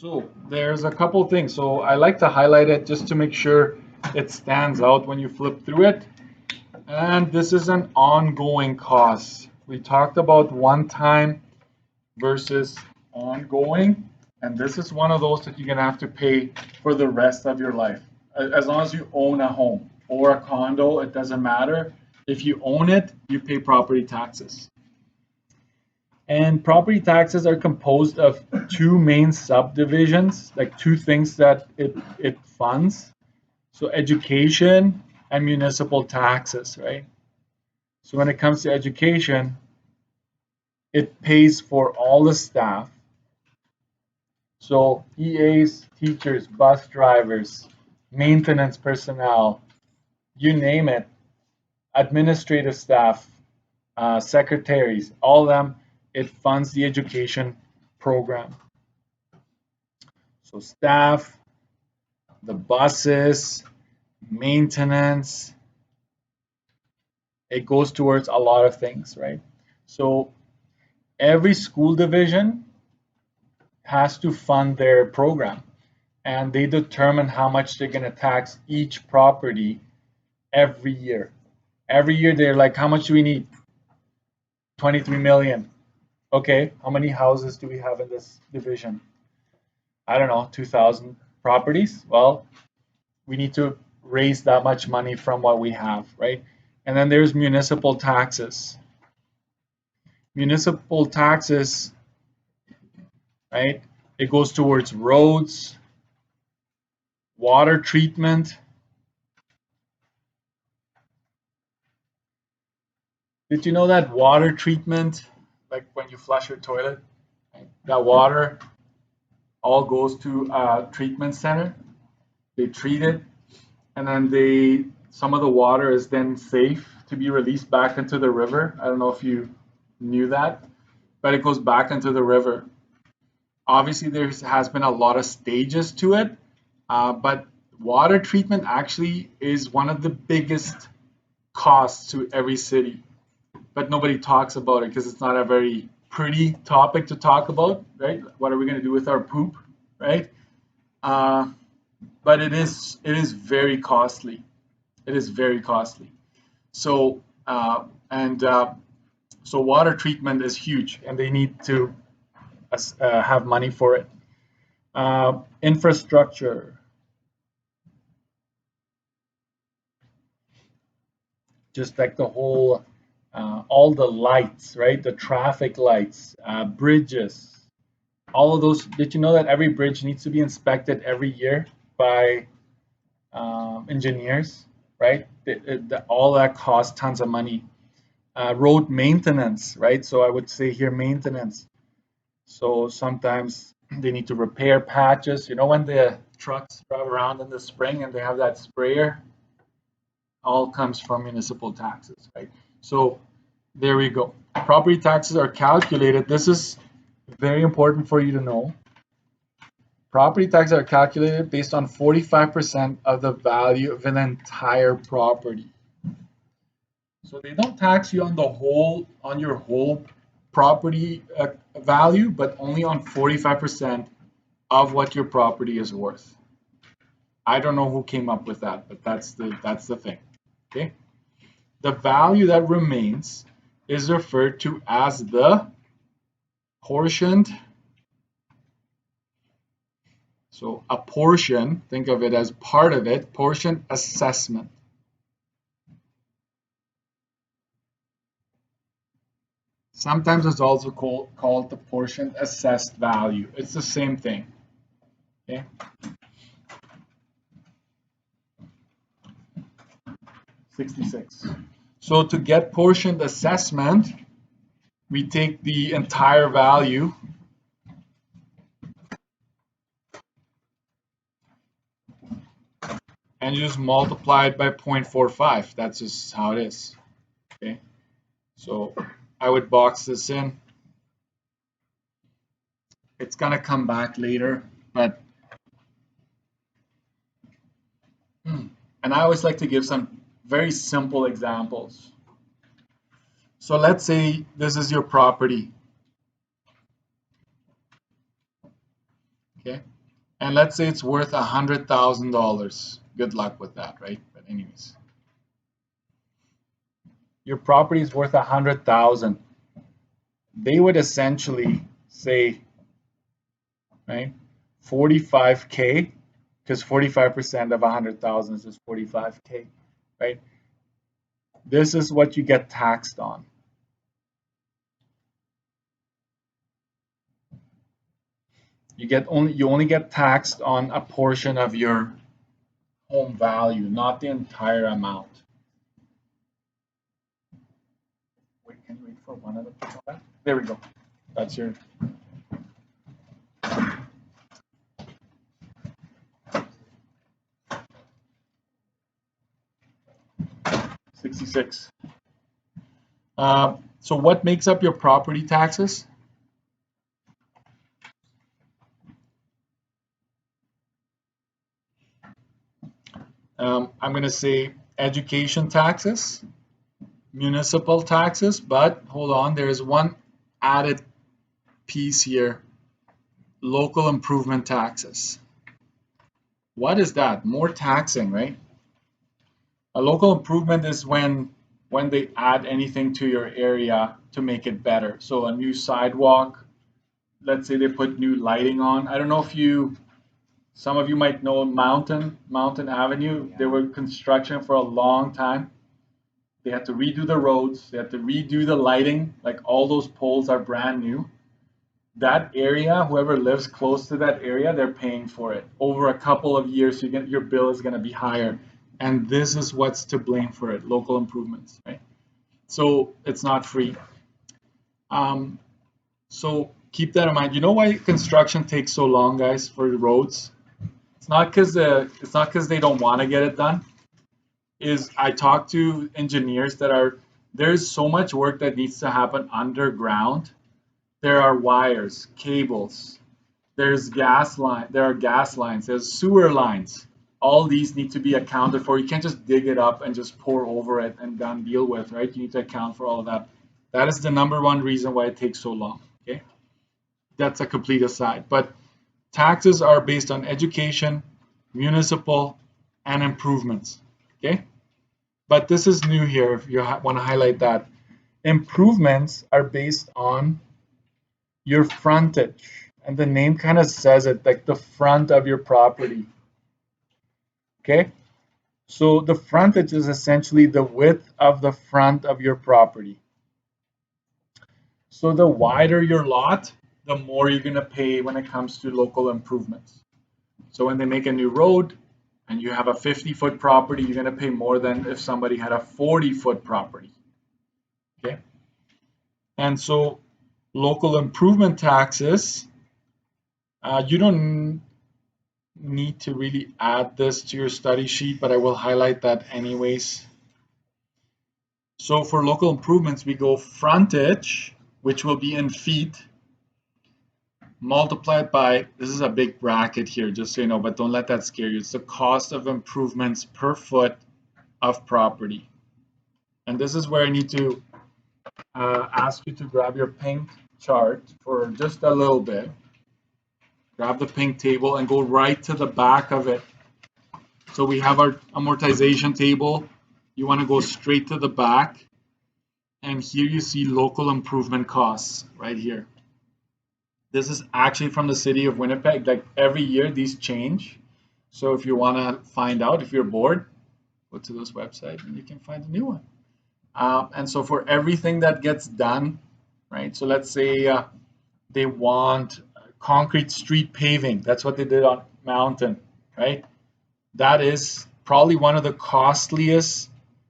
So there's a couple things. So I like to highlight it just to make sure it stands out when you flip through it. And this is an ongoing cost. We talked about one time versus ongoing. And this is one of those that you're going to have to pay for the rest of your life. As long as you own a home or a condo, it doesn't matter. If you own it, you pay property taxes. And property taxes are composed of two main subdivisions, like two things that it funds. So education and municipal taxes, right? So when it comes to education, it pays for all the staff. So EAs, teachers, bus drivers, maintenance personnel, you name it, administrative staff, secretaries, all of them, it funds the education program. So staff, the buses, maintenance, it goes towards a lot of things, right? So every school division has to fund their program, and they determine how much they're going to tax each property every year. Every year they're like, how much do we need? 23 million. Okay, how many houses do we have in this division? I don't know, 2,000 properties. Well, we need to raise that much money from what we have, right? And then there's municipal taxes. Municipal taxes, right? It goes towards roads, water treatment. Did you know that water treatment, like when you flush your toilet, right? That water all goes to a treatment center. They treat it, and then some of the water is then safe to be released back into the river. I don't know if you knew that, but it goes back into the river. Obviously, there has been a lot of stages to it, but water treatment actually is one of the biggest costs to every city. But nobody talks about it because it's not a very pretty topic to talk about, right? What are we going to do with our poop, right? But it is very costly. It is very costly. So so water treatment is huge, and they need to have money for it. Infrastructure, just like the whole, all the lights, right? The traffic lights, bridges, all of those. Did you know that every bridge needs to be inspected every year by engineers, right? All that costs tons of money. Road maintenance, right? So I would say here maintenance. So sometimes they need to repair patches. You know, when the trucks drive around in the spring and they have that sprayer, all comes from municipal taxes, right? So there we go. Property taxes are calculated. This is very important for you to know. Property taxes are calculated based on 45% of the value of an entire property. So they don't tax you on your whole property value, but only on 45% of what your property is worth. I don't know who came up with that, but that's the thing. Okay. The value that remains is referred to as the portioned. So a portion, think of it as part of it, portion assessment. Sometimes it's also called the portion assessed value. It's the same thing. Okay. 66. So to get portioned assessment, we take the entire value and just multiply it by 0.45. That's just how it is. Okay. So I would box this in. It's gonna come back later, but and I always like to give some very simple examples. So let's say this is your property. Okay, and let's say it's worth $100,000. Good luck with that, right? But anyways, your property is worth 100,000. They would essentially say, right, 45K, because 45% of 100,000 is 45K, right? This is what you get taxed on. You only get taxed on a portion of your home value, not the entire amount. Wait, can you wait for one of the? There we go. That's your. 66. So what makes up your property taxes? I'm going to say education taxes, municipal taxes, but hold on, there is one added piece here, local improvement taxes. What is that? More taxing, right? A local improvement is when they add anything to your area to make it better. So a new sidewalk, let's say they put new lighting on. I don't know if some of you might know Mountain Avenue. They were construction for a long time. They had to redo the roads. They had to redo the lighting. Like all those poles are brand new. That area, whoever lives close to that area, they're paying for it. Over a couple of years, your bill is going to be higher. And this is what's to blame for it, local improvements, right? So it's not free. So keep that in mind. You know why construction takes so long, guys, for roads? It's not because they don't want to get it done. I talk to engineers there's so much work that needs to happen underground. There are wires, cables, there are gas lines, there's sewer lines. All these need to be accounted for. You can't just dig it up and just pour over it and done deal with, right? You need to account for all of that. That is the number one reason why it takes so long. Okay, that's a complete aside. But taxes are based on education, municipal, and improvements. Okay, but this is new here. If you want to highlight that, improvements are based on your frontage, and the name kind of says it, like the front of your property. Okay, so the frontage is essentially the width of the front of your property. So the wider your lot, the more you're going to pay when it comes to local improvements. So when they make a new road and you have a 50-foot property, you're going to pay more than if somebody had a 40-foot property. Okay, and so local improvement taxes, you don't need to really add this to your study sheet, but I will highlight that anyways. So for local improvements, we go frontage, which will be in feet, multiplied by, this is a big bracket here, just so you know, but don't let that scare you. It's the cost of improvements per foot of property. And this is where I need to ask you to grab your pink chart for just a little bit. Grab the pink table and go right to the back of it. So we have our amortization table. You want to go straight to the back. And here you see local improvement costs right here. This is actually from the city of Winnipeg. Like every year these change. So if you want to find out, if you're bored, go to this website and you can find a new one. And so for everything that gets done, right? So let's say they want concrete street paving. That's what they did on Mountain, right? That is probably one of the costliest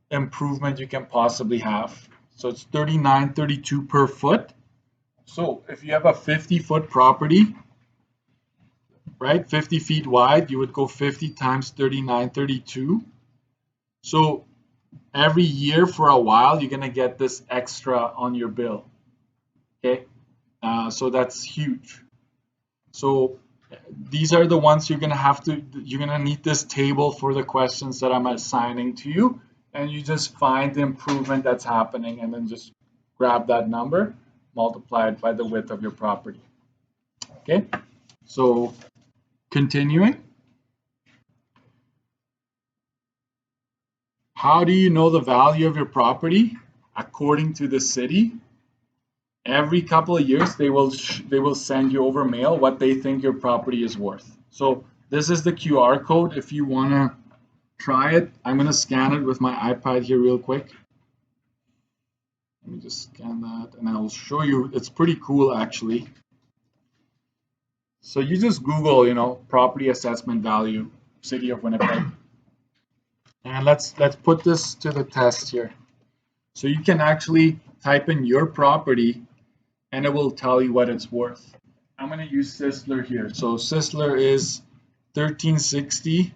improvement you can possibly have. So it's $39.32 per foot. So if you have a 50-foot property, right, 50 feet wide, you would go 50 times $39.32. So every year for a while, you're going to get this extra on your bill. Okay, so that's huge. So these are the ones you're going to need this table for the questions that I'm assigning to you, and you just find the improvement that's happening and then just grab that number, multiply it by the width of your property. Okay, so Continuing. How do you know the value of your property? According to the city, every couple of years they will send you over mail what they think your property is worth. So this is the QR code. If you want to try it, I'm going to scan it with my iPad here real quick. Let me just scan that and I'll show you. It's pretty cool actually. So you just Google, property assessment value, city of Winnipeg. And let's put this to the test here. So you can actually type in your property and it will tell you what it's worth. I'm going to use Sisler here. So Sisler is 1360.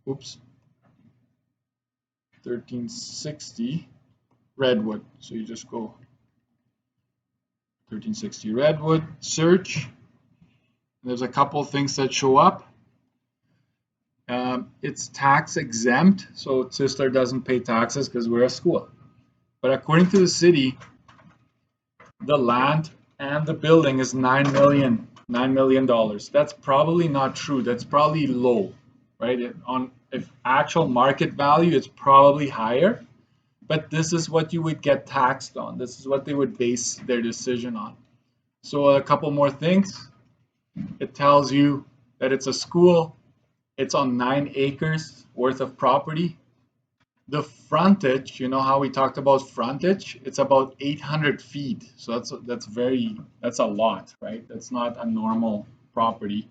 Oops. 1360 Redwood. So you just go 1360 Redwood, search. There's a couple things that show up. It's tax exempt, so Sisler doesn't pay taxes because we're a school. But according to the city, the land and the building is $9 million. That's probably not true. That's probably low, right? If actual market value, it's probably higher. But this is what you would get taxed on. This is what they would base their decision on. So a couple more things. It tells you that it's a school. It's on 9 acres worth of property. The frontage, you know how we talked about frontage? It's about 800 feet. So that's a lot, right? That's not a normal property.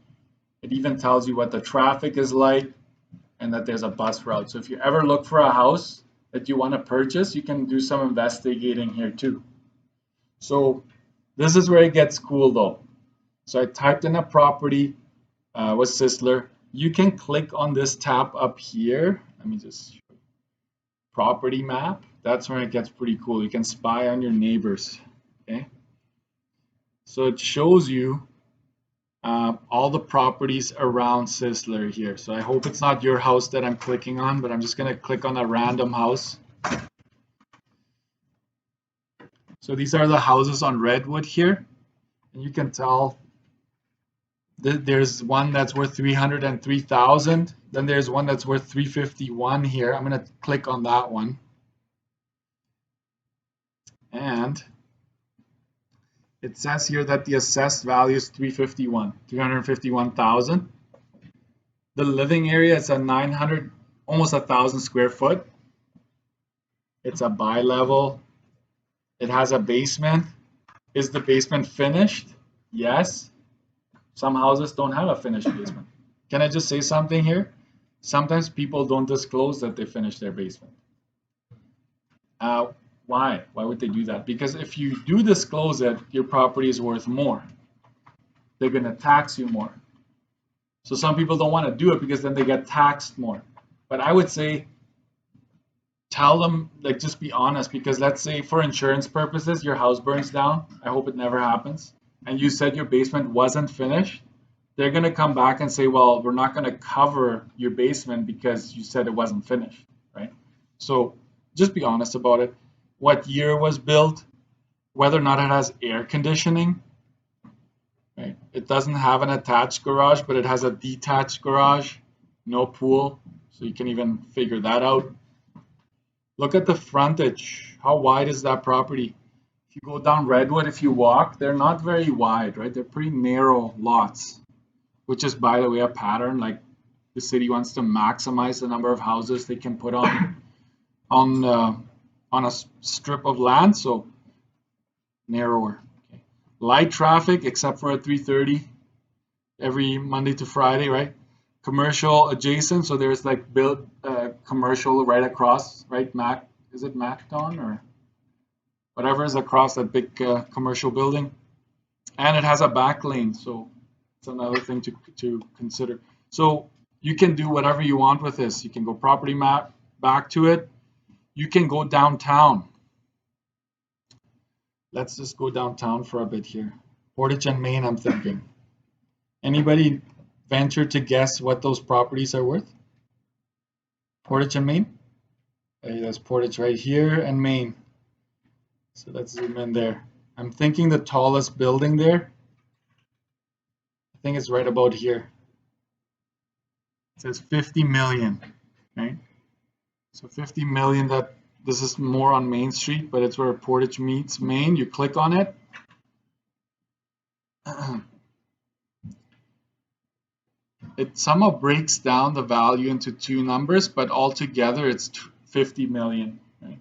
It even tells you what the traffic is like and that there's a bus route. So if you ever look for a house that you want to purchase, you can do some investigating here too. So this is where it gets cool though. So I typed in a property with Sisler. You can click on this tab up here. Let me just show you. Property map. That's where it gets pretty cool. You can spy on your neighbors. Okay. So it shows you all the properties around Sisler here. So I hope it's not your house that I'm clicking on, but I'm just going to click on a random house. So these are the houses on Redwood here. And you can tell there's one that's worth 303,000. Then there's one that's worth 351 here. I'm going to click on that one. And it says here that the assessed value is 351,000. The living area is a 900, almost 1,000 square foot. It's a bi-level. It has a basement. Is the basement finished? Yes. Some houses don't have a finished basement. Can I just say something here? Sometimes people don't disclose that they finished their basement. Why? Why would they do that? Because if you do disclose it, your property is worth more. They're going to tax you more. So some people don't want to do it because then they get taxed more. But I would say tell them, like, just be honest, because let's say for insurance purposes, your house burns down. I hope it never happens. And you said your basement wasn't finished. They're going to come back and say, well, we're not going to cover your basement because you said it wasn't finished, right? So just be honest about it. What year it was built, whether or not it has air conditioning, right? It doesn't have an attached garage, but it has a detached garage, no pool. So you can even figure that out. Look at the frontage. How wide is that property? If you go down Redwood, if you walk, they're not very wide, right? They're pretty narrow lots, which is, by the way, a pattern. Like the city wants to maximize the number of houses they can put on a strip of land, so narrower. Okay. Light traffic, except for at 3:30 every Monday to Friday, right? Commercial adjacent, so there's like built commercial right across, right? Is it Macdon or whatever is across that big commercial building? And it has a back lane, so it's another thing to consider. So you can do whatever you want with this. You can go property map back to it. You can go downtown. Let's just go downtown for a bit here. Portage and Main, I'm thinking. Anybody venture to guess what those properties are worth? Portage and Main? Hey, that's Portage right here and Main. So let's zoom in there. I'm thinking the tallest building there, I think it's right about here. It says 50 million, right? So 50 million, that this is more on Main Street, but it's where Portage meets Main. You click on it. It somehow breaks down the value into two numbers, but altogether it's 50 million, right?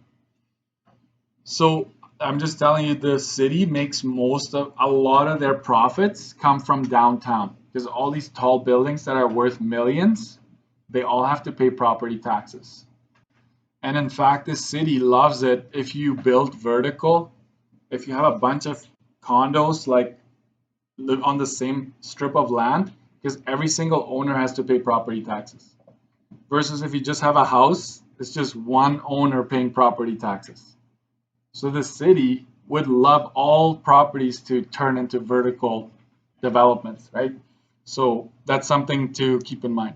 So I'm just telling you, the city makes a lot of their profits come from downtown, because all these tall buildings that are worth millions, they all have to pay property taxes. And in fact, this city loves it if you build vertical, if you have a bunch of condos like live on the same strip of land, because every single owner has to pay property taxes. Versus if you just have a house, it's just one owner paying property taxes. So the city would love all properties to turn into vertical developments, right? So that's something to keep in mind.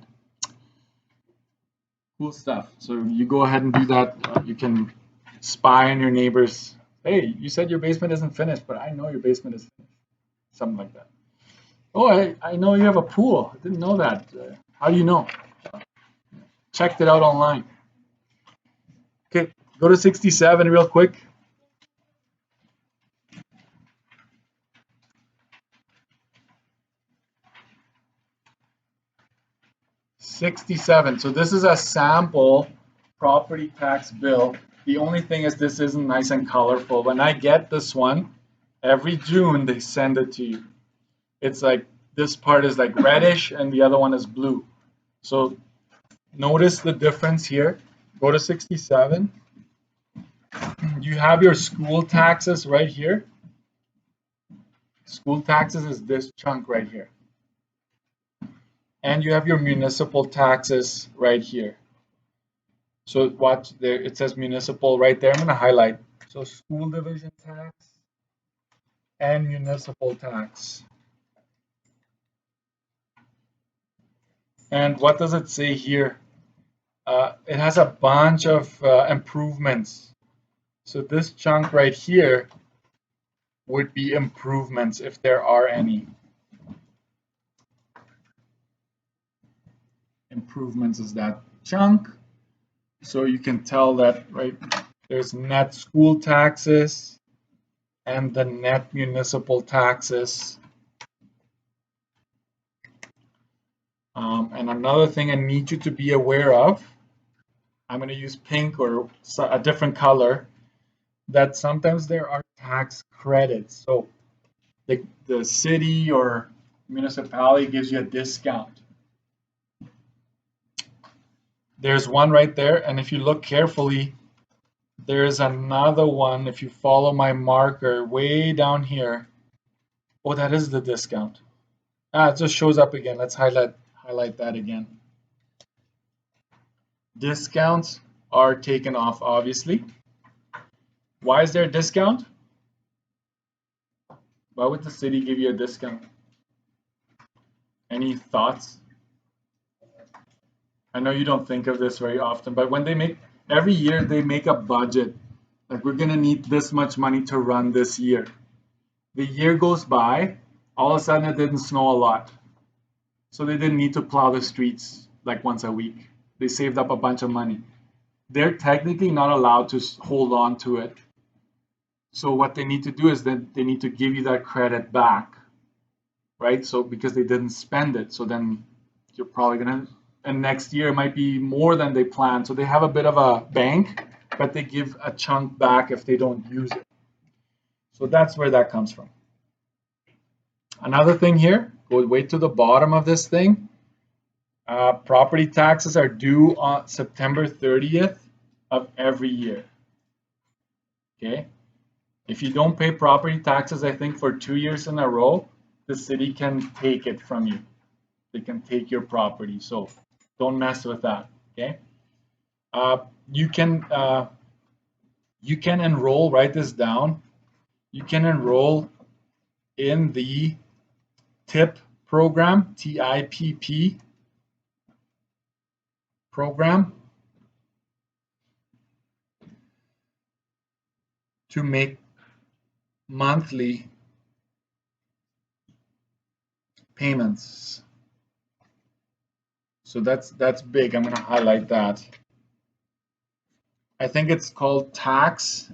Cool stuff. So you go ahead and do that. You can spy on your neighbors. Hey, you said your basement isn't finished, but I know your basement is finished. Something like that. Oh, I know you have a pool. I didn't know that. How do you know? Checked it out online. Okay, go to 67 real quick. 67. So this is a sample property tax bill. The only thing is this isn't nice and colorful. When I get this one, every June they send it to you. It's like this part is like reddish and the other one is blue. So notice the difference here. Go to 67. You have your school taxes right here. School taxes is this chunk right here. And you have your municipal taxes right here. So watch there, it says municipal right there. I'm going to highlight. So school division tax and municipal tax. And what does it say here? It has a bunch of improvements. So this chunk right here would be improvements if there are any. Improvements is that chunk. So you can tell that, right, there's net school taxes and the net municipal taxes. And another thing I need you to be aware of, I'm going to use pink or a different color, that sometimes there are tax credits. So the city or municipality gives you a discount. There's one right there, and if you look carefully, there's another one. If you follow my marker way down here, oh, that is the discount. It just shows up again. Let's highlight that again. Discounts are taken off, obviously. Why is there a discount? Why would the city give you a discount? Any thoughts? I know you don't think of this very often, but when they make, every year they make a budget. Like, we're going to need this much money to run this year. The year goes by, all of a sudden it didn't snow a lot. So they didn't need to plow the streets like once a week. They saved up a bunch of money. They're technically not allowed to hold on to it. So what they need to do is that they need to give you that credit back, right? So because they didn't spend it, so then you're probably gonna, and next year might be more than they planned. So they have a bit of a bank, but they give a chunk back if they don't use it. So that's where that comes from. Another thing here, go way to the bottom of this thing. Property taxes are due on September 30th of every year. Okay. If you don't pay property taxes, I think for 2 years in a row, the city can take it from you. They can take your property. So don't mess with that. Okay. You can enroll. Write this down. You can enroll in the TIP program, TIPP program, to make monthly payments. So that's big. I'm going to highlight that. I think it's called tax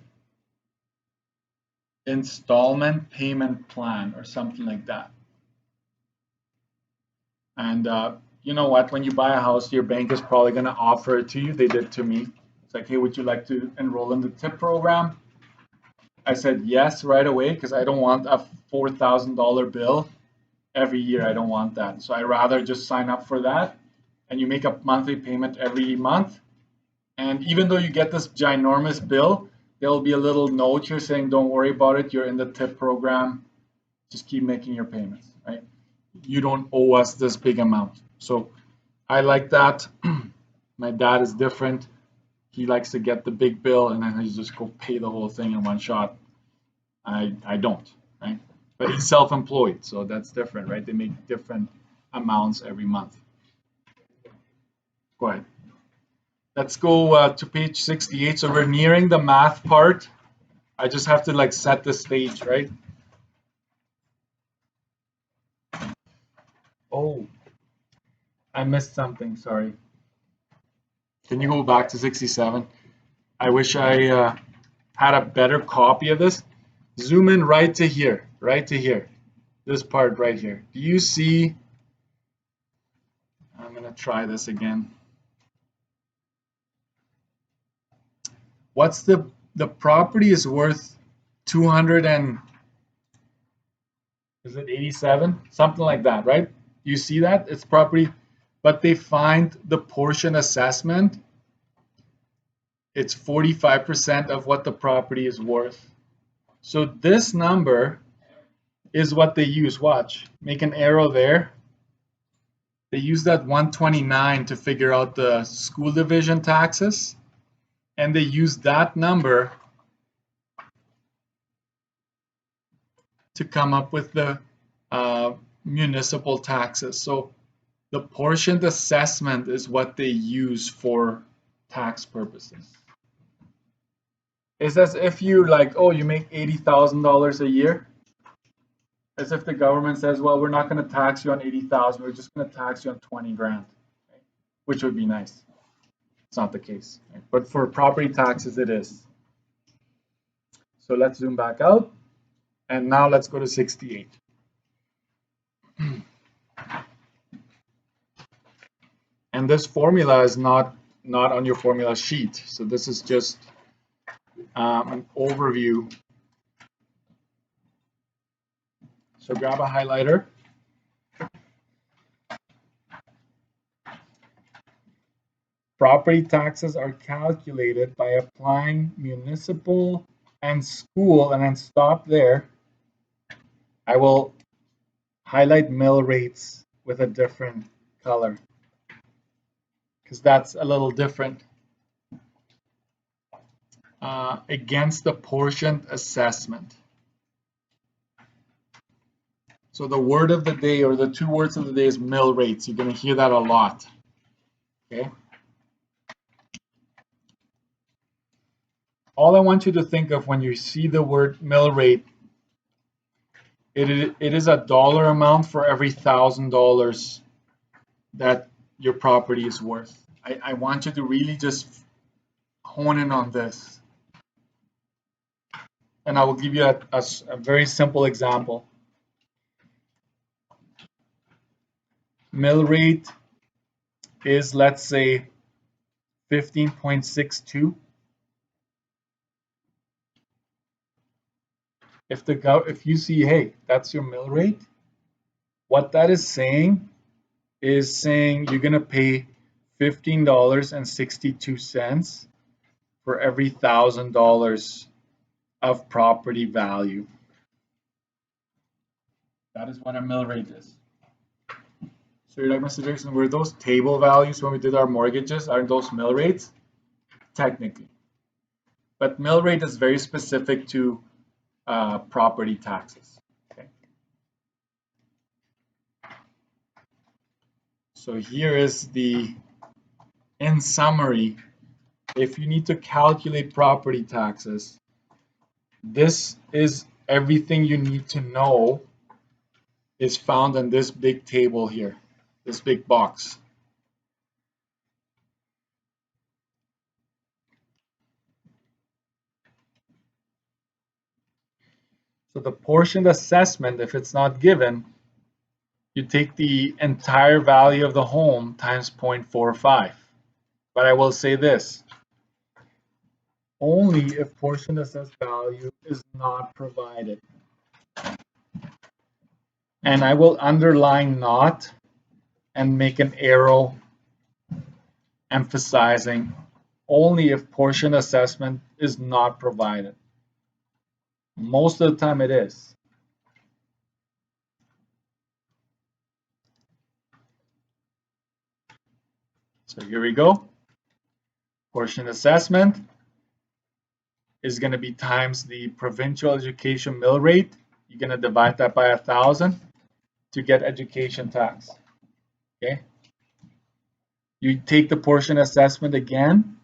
installment payment plan or something like that. And you know what? When you buy a house, your bank is probably going to offer it to you. They did to me. It's like, hey, would you like to enroll in the TIP program? I said yes right away because I don't want a $4,000 bill every year. I don't want that. So I rather just sign up for that, and you make a monthly payment every month. And even though you get this ginormous bill, there'll be a little note here saying, don't worry about it. You're in the TIP program. Just keep making your payments, right? You don't owe us this big amount. So I like that. My dad is different. He likes to get the big bill and then he just go pay the whole thing in one shot. I don't, right? But he's self-employed, so that's different, right? They make different amounts every month. Go ahead. Let's go to page 68. So we're nearing the math part. I just have to like set the stage, right? Oh, I missed something. Sorry. Can you go back to 67? I wish I had a better copy of this. Zoom in right to here, right to here. This part right here. Do you see? I'm going to try this again. What's the property is worth 200 and is it 87? Something like that, right? You see that? It's property, but they find the portion assessment. It's 45% of what the property is worth. So this number is what they use. Watch, make an arrow there. They use that 129 to figure out the school division taxes, and they use that number to come up with the municipal taxes. So the portioned assessment is what they use for tax purposes. It's as if you like, oh, you make $80,000 a year. As if the government says, well, we're not going to tax you on 80,000, we're just going to tax you on 20 grand, right? Which would be nice. It's not the case, right? But for property taxes, it is. So let's zoom back out, and now let's go to 68. And this formula is not on your formula sheet. So this is just an overview. So grab a highlighter. Property taxes are calculated by applying municipal and school, and then stop there. I will highlight mill rates with a different color because that's a little different. Against the portioned assessment. So the word of the day, or the two words of the day, is mill rates. You're going to hear that a lot. Okay. All I want you to think of when you see the word mill rate, it is a dollar amount for every $1,000 that your property is worth. I want you to really just hone in on this. And I will give you a very simple example. Mill rate is, let's say, 15.62. If you see, hey, that's your mill rate, what that is saying you're going to pay $15.62 for every $1,000 of property value. That is what a mill rate is. So you're like, Mr. Jackson, were those table values when we did our mortgages? Aren't those mill rates? Technically. But mill rate is very specific to property taxes. Okay. So here is in summary, if you need to calculate property taxes, this is everything you need to know is found in this big table here, this big box. So the portion assessment, if it's not given, you take the entire value of the home times 0.45. But I will say this, only if portion assessed value is not provided. And I will underline not and make an arrow emphasizing only if portion assessment is not provided. Most of the time it is. So here we go. Portion assessment is going to be times the provincial education mill rate. You're going to divide that by 1,000 to get education tax. Okay. You take the portion assessment again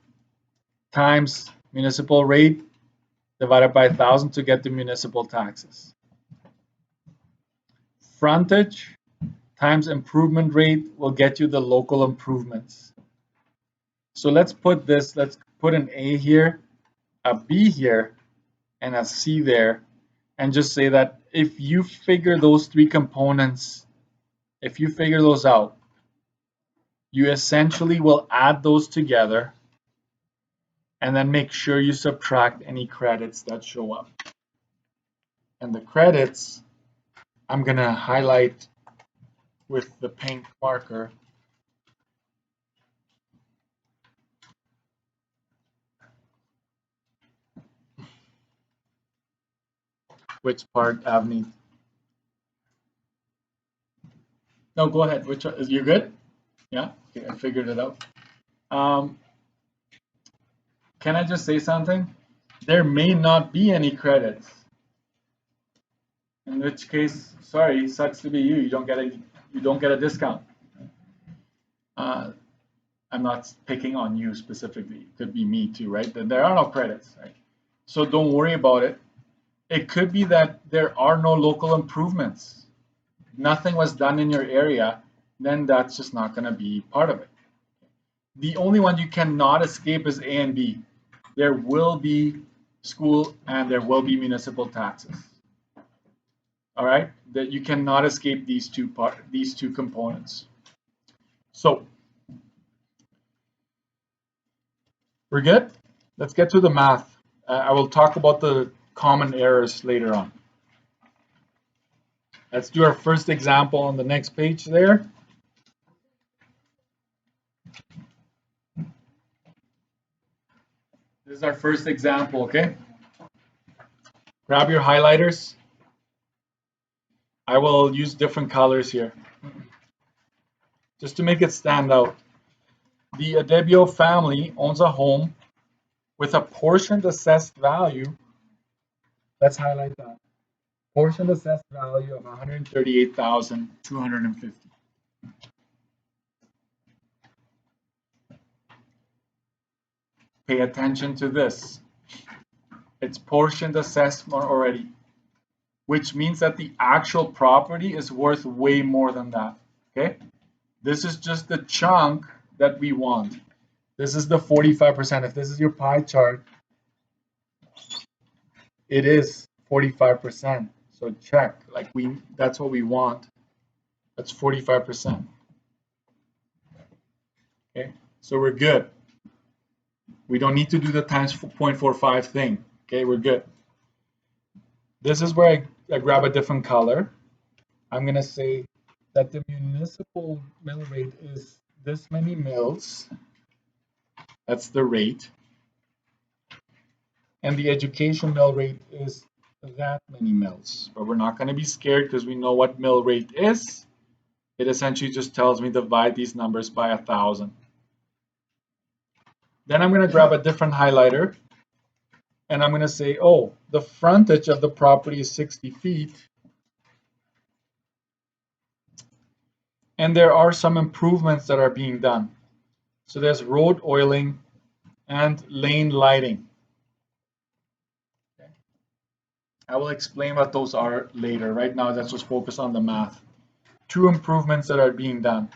times municipal rate divided by 1,000 to get the municipal taxes. Frontage times improvement rate will get you the local improvements. So let's put an A here, a B here, and a C there, and just say that if you figure those three components, if you figure those out, you essentially will add those together and then make sure you subtract any credits that show up. And the credits, I'm going to highlight with the pink marker. Which part, Avni? No, go ahead. Which is you good? Yeah, okay, I figured it out. Can I just say something? There may not be any credits. In which case, sorry, sucks to be you. You don't get a discount. I'm not picking on you specifically. It could be me too, right? There are no credits, right? So don't worry about it. It could be that there are no local improvements. Nothing was done in your area, then that's just not going to be part of it. The only one you cannot escape is A and B. There will be school and there will be municipal taxes. All right, that you cannot escape these two components. So we're good. Let's get to the math. I will talk about the common errors later on. Let's do our first example on the next page there. This is our first example, okay? Grab your highlighters. I will use different colors here just to make it stand out. The Adebio family owns a home with a portion assessed value. Let's highlight that. Portion assessed value of 138,250. Pay attention to this. It's portion assessment already, which means that the actual property is worth way more than that. Okay? This is just the chunk that we want. This is the 45%. If this is your pie chart, it is 45%. So check, that's what we want. That's 45%. Okay, so we're good. We don't need to do the times 0.45 thing. Okay, we're good. This is where I grab a different color. I'm gonna say that the municipal mill rate is this many mills. That's the rate. And the education mill rate is that many mills. But we're not going to be scared because we know what mill rate is. It essentially just tells me divide these numbers by 1,000. Then I'm going to grab a different highlighter and I'm going to say, oh, the frontage of the property is 60 feet. And there are some improvements that are being done. So there's road oiling and lane lighting. I will explain what those are later. Right now, let's just focus on the math. 2 improvements that are being done.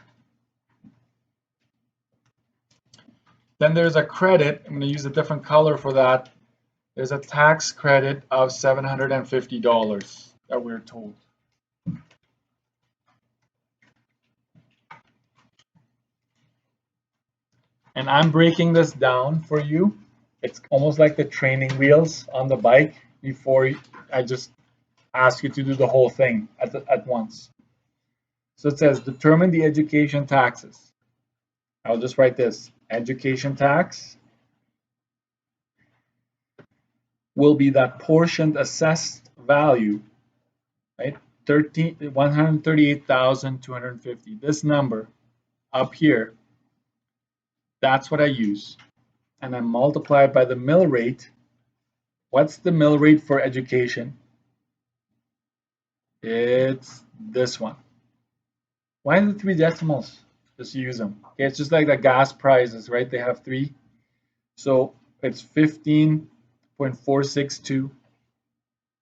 Then there's a credit. I'm going to use a different color for that There's a tax credit of $750 that we're told. And I'm breaking this down for you. It's almost like the training wheels on the bike before I just ask you to do the whole thing at once. So it says determine the education taxes. I'll just write this. Education tax will be that portioned assessed value, right? 138,250. This number up here, that's what I use. And I multiply it by the mill rate. What's the mill rate for education? It's this one. Why the 3 decimals? Just use them. Okay, it's just like the gas prices, right? They have 3. So it's 15.462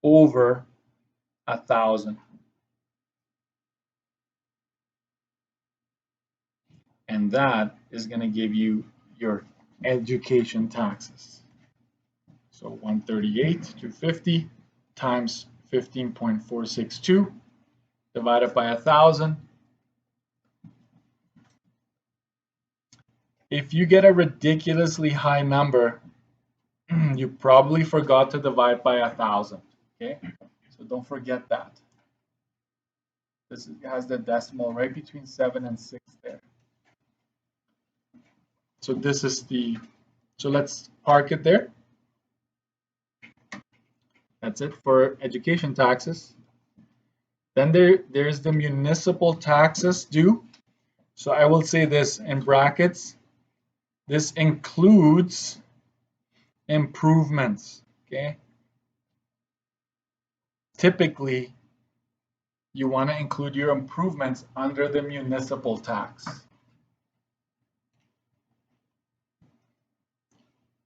over 1,000. And that is going to give you your education taxes. So 138,250 times 15.462 divided by 1,000. If you get a ridiculously high number, you probably forgot to divide by 1,000. Okay, so don't forget that. This has the decimal right between 7 and 6 there. So this is the, so let's park it there. That's it for education taxes. Then there's the municipal taxes due. So I will say this in brackets. This includes improvements, okay? Typically, you want to include your improvements under the municipal tax.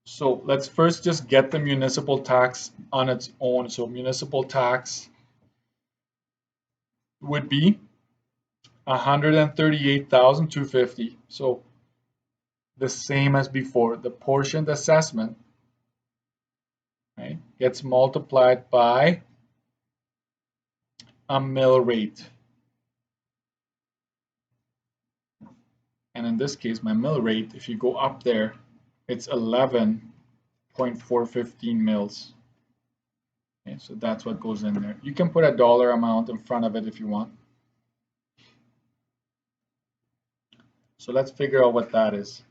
So let's first just get the municipal tax on its own. So municipal tax would be 138,250. So the same as before, the portioned assessment, right, gets multiplied by a mill rate. And in this case, my mill rate, if you go up there, it's 11.415 mils. Okay, so that's what goes in there. You can put a dollar amount in front of it if you want. So let's figure out what that is.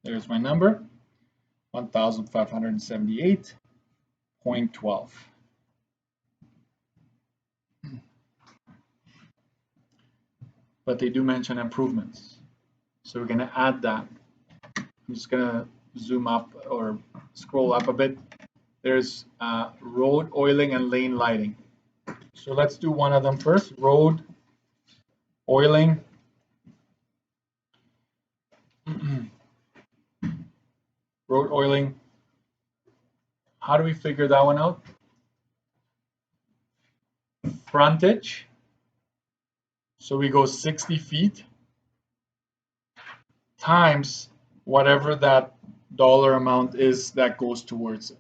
There's my number, 1,578.12. But they do mention improvements. So we're going to add that. I'm just going to zoom up or scroll up a bit. There's road oiling and lane lighting. So let's do one of them first. Road oiling. Road oiling. How do we figure that one out? Frontage. So we go 60 feet times whatever that dollar amount is that goes towards it.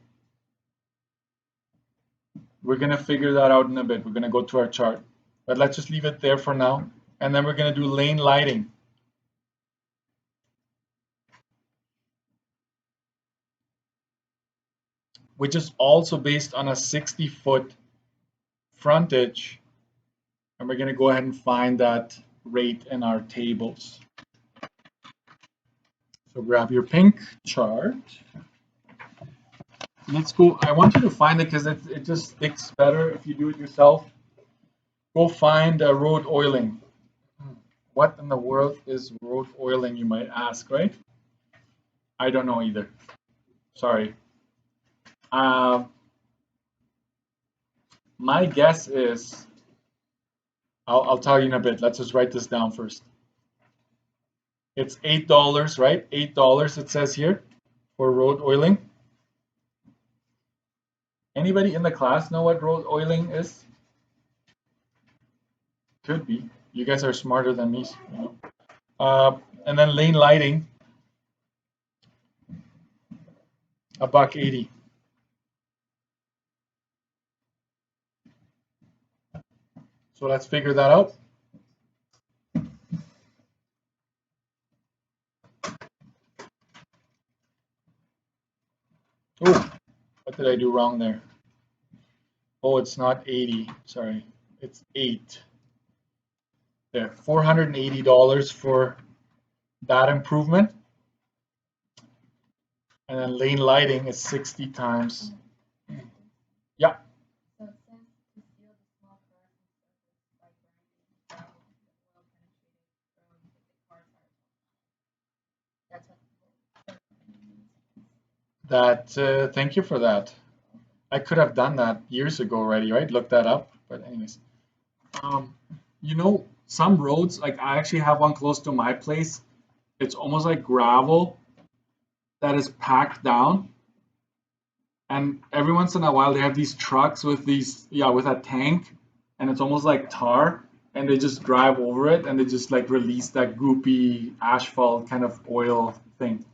We're going to figure that out in a bit. We're going to go to our chart. But let's just leave it there for now. And then we're going to do lane lighting. Which is also based on a 60-foot frontage. And we're going to go ahead and find that rate in our tables. So grab your pink chart. Let's go. I want you to find it because it just sticks better if you do it yourself. Go find road oiling. What in the world is road oiling, you might ask, right? I don't know either. Sorry. My guess is, I'll tell you in a bit. Let's just write this down first. It's $8, right? $8 it says here for road oiling. Anybody in the class know what road oiling is? Could be. You guys are smarter than me. You know? And then lane lighting, $1.80. So let's figure that out. Oh, what did I do wrong there? Oh, it's not 80. Sorry, it's 8. There, $480 for that improvement. And then lane lighting is 60 times. Yeah. Thank you for that. I could have done that years ago already, right? Look that up. But anyways, you know, some roads, like I actually have one close to my place. It's almost like gravel that is packed down. And every once in a while, they have these trucks with these, with a tank, and it's almost like tar, and they just drive over it, and they just like release that goopy asphalt kind of oil thing,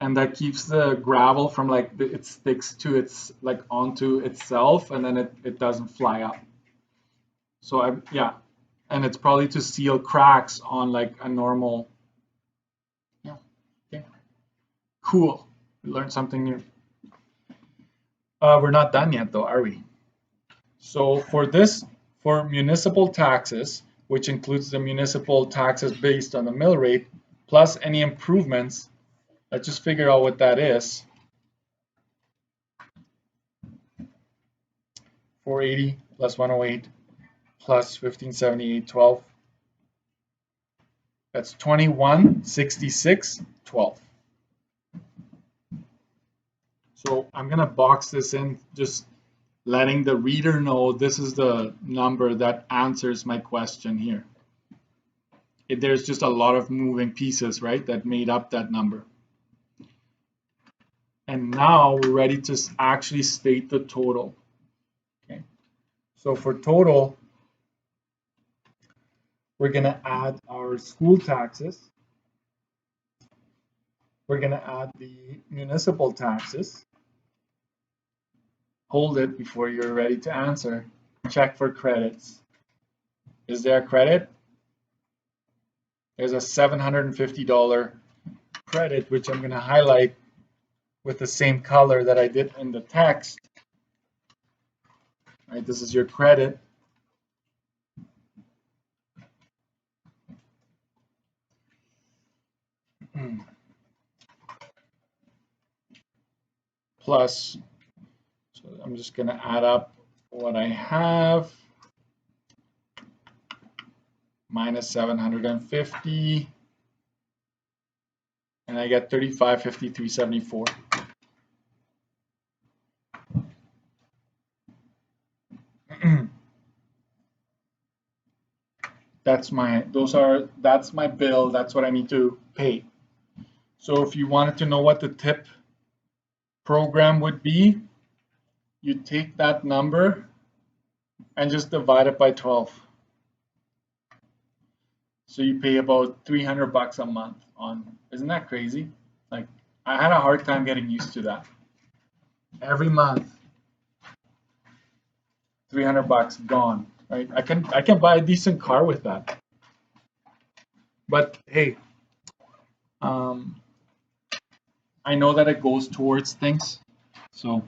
and that keeps the gravel from like it sticks to its like onto itself, and then it doesn't fly up. So and it's probably to seal cracks on like a normal. Yeah, okay, cool. We learned something new. We're not done yet, though, are we? So for municipal taxes, which includes the municipal taxes based on the mill rate, plus any improvements, let's just figure out what that is. 480 plus 108 plus 1578.12. That's 2166.12. So I'm gonna box this in, just letting the reader know this is the number that answers my question here. There's just a lot of moving pieces, right, that made up that number. And now we're ready to actually state the total. Okay. So for total, we're going to add our school taxes. We're going to add the municipal taxes. Hold it before you're ready to answer. Check for credits. Is there a credit? There's a $750 credit, which I'm going to highlight with the same color that I did in the text. Right, this is your credit. Plus, so I'm just going to add up what I have. Minus 750. And I get 3553.74. That's my bill. That's what I need to pay. So if you wanted to know what the tip program would be, you take that number and just divide it by 12. So you pay about $300 a month on. Isn't that crazy? Like, I had a hard time getting used to that. Every month, $300 gone. Right? I can buy a decent car with that. But hey, I know that it goes towards things, so